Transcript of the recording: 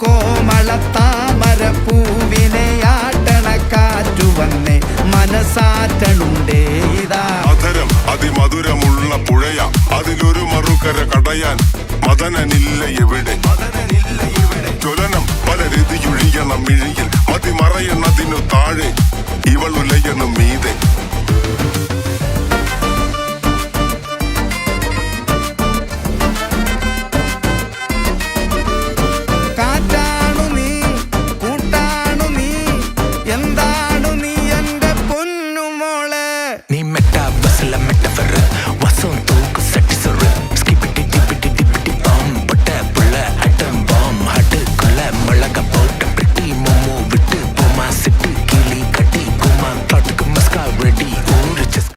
കോമളത്താമര പൂവിനെ ആട്ടണ കാറ്റു വന്നേ മനസാറ്റണുണ്ടേ ഇതാ അധരം അതിമധുരമുള്ള പുഴയ അതിലൊരു മറുകര കടയാൻ മദനനില്ല എവിടെ ജ്വലനം പല രീതിയൊഴിയണം മിഴിയിൽ മതി മറയണതിനു താഴെ ഇവൾ ഉലയണം മീതെ എന്താണ് നീ എന്റെ പൊന്നുമോളെ നീ മെറ്റാ ബസ്സിലെ മെറ്റഫർ